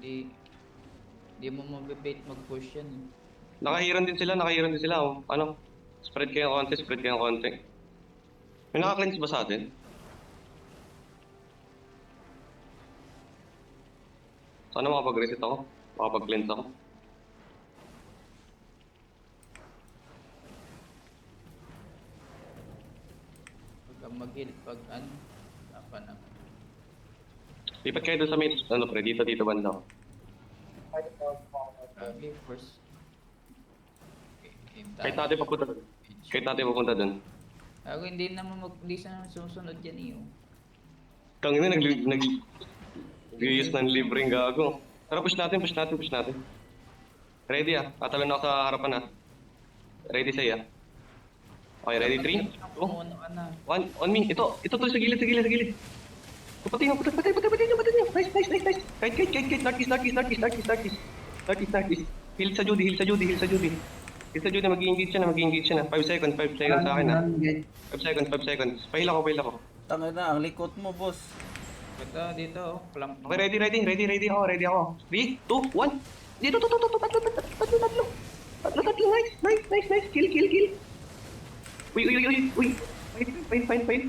Di mo mabibait mag-push yan eh. Nakahiran din sila. Oh. Ano? Spread kayo ng konti. May naka-cleanse ba sa atin? Sana makapag-reset ako. Makapag-cleanse ako. Pag mag-heal, pag ano, apa na. Lipat kayo doon sa mid. Ano pre, dito banda. Okay, first. Game Kahit natin papunta doon. Kahit natin papunta doon. Ako hindi sa susunod yan eh. Oh. Kang ina, nag-use ng libreng gago. Tara, push natin. Ready ah. Tatalon ako sa harapan ah. Ready sa'yo ah. Okay, ready? 3, 2, 1, on me. Ito to sa gilid. Patay nyo. Nice. Northeast. Heal sa Judy. Mag-i-engage siya na. 5 seconds sa akin ah. 5 seconds. Pahil ako. Tangina na, ang likot mo, boss. Ito, dito, oh. Clamp. Okay, ready ako. 3, 2, 1. Dito, tatlo. Nice. Kill. Uy. Fine.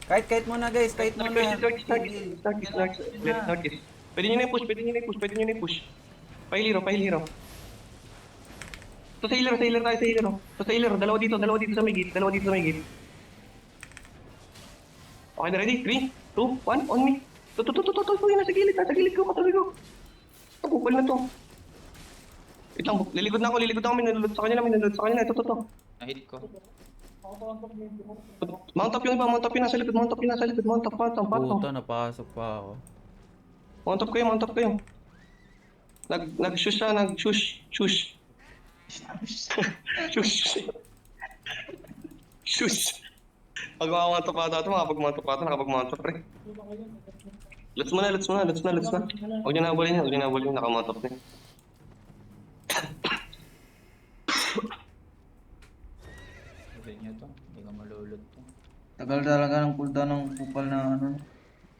Kahit muna, guys. Kahit muna. Northeast. Pwede nyo na i-push. Pahil hero. Sa healer. Dalawa dito sa may gate. Okay na, ready? 3, 2, 1, on me. Nasa gilid ko, katuloy ko. Pupal na to. Wait lang, lilikod na ako, may nalulod sa kanila, ito. Na-hit ko. Mount up yung iba, nasa likod, mount up. Puta, napasok pa ako. Mount up kayo. Nag-shush siya, shush. Pag mount up ata ito, nakapag-mount up pre. Let's muna. Huwag niyo nabulin, nakamount up na. Sabi niyo to, hindi ka malulod to. Tagal talaga ng cooldown ng kupal na ano.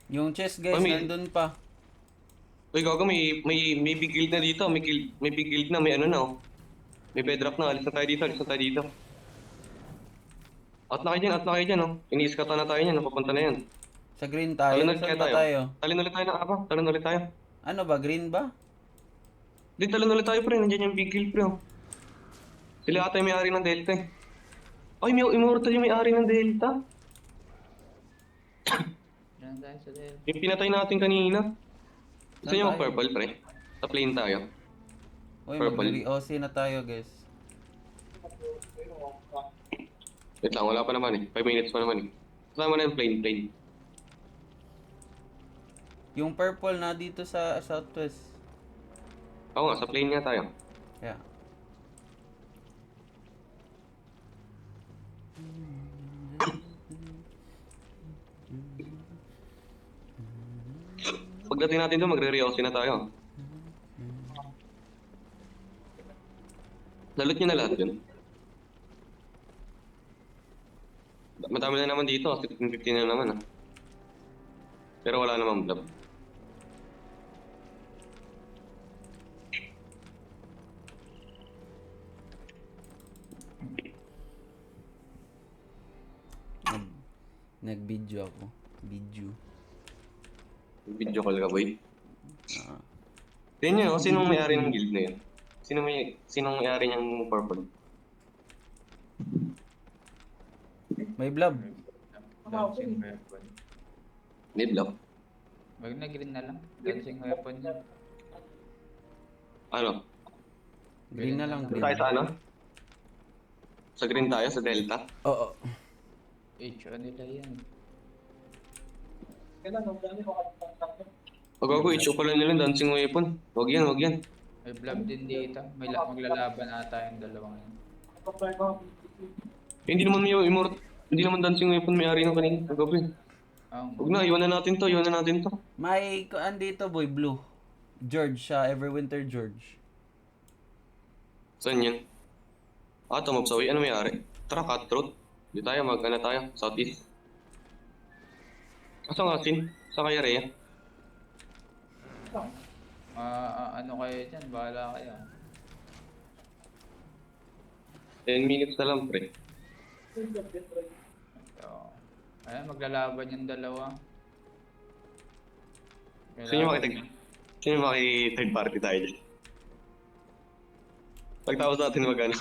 Yung chest, guys, Mami. nandun pa. Uy, gago, may big guild na dito, may big guild na, may ano na oh. May bedrock na, alis na tayo dito. Out na kayo dyan oh. Ini-iskata na tayo niyan, papunta na yan. Sa green tayo. Saan ba tayo? Talon ulit tayo. Ano ba? Green ba? Di, talon ulit tayo pre, nandiyan yung big guild pre oh. Sila ata yung may-ari ng Delta eh. Ay, may immortal yung may-ari ng Delta. Diyan tayo sa Delta. Yung pinatay natin kanina. Gusto niyo Saan tayo? purple pre? Sa plane tayo. Uy, Purple. mag-re-OC na tayo, guys. Wait lang, wala pa naman eh. 5 minutes pa naman eh. Kasama na yung plane. Yung purple na dito sa southwest. Oo nga, sa plane nga tayo. Yeah. Pagdating natin doon, magre-reosin na tayo. Lalot nyo na lahat yun. Madami na naman dito, 15 na naman ah. Pero wala namang blob. Nag-video ako. Video call ka boy. Ah. Tingnan nyo, sinong may-ari ng guild na yun? Sinong may-ari niyang purple? May blob. Dancing weapon. May blob. Wag na green na lang. Dancing weapon yan. Ano? Green na lang, green. Tayo sa ano? Sa green tayo, sa delta? Oo. HO nila yan. Pag ako, i-show pala nila dancing weapon. Wag yan. May blob din dito. Maglalaban ata yung dalawang yan. Hindi naman dancing weapon may-ari ng kanina. Gagawin. Huwag na, iwan na natin to. May kuan dito, boy, blue. George siya, Everwinter George. Saan yan? Tumabsawi. Ano may-ari? Tara, cutthroat. Di tayo, tayo. Southeast. Asa nga, Sin? Sa kaya Rhea? Ano kayo dyan? Bahala kayo. 10 minutes na lang, pre. So, ayan, maglalaban yung dalawa. Sino yung maki third party tayo dyan? Pagtapos natin mag-ano.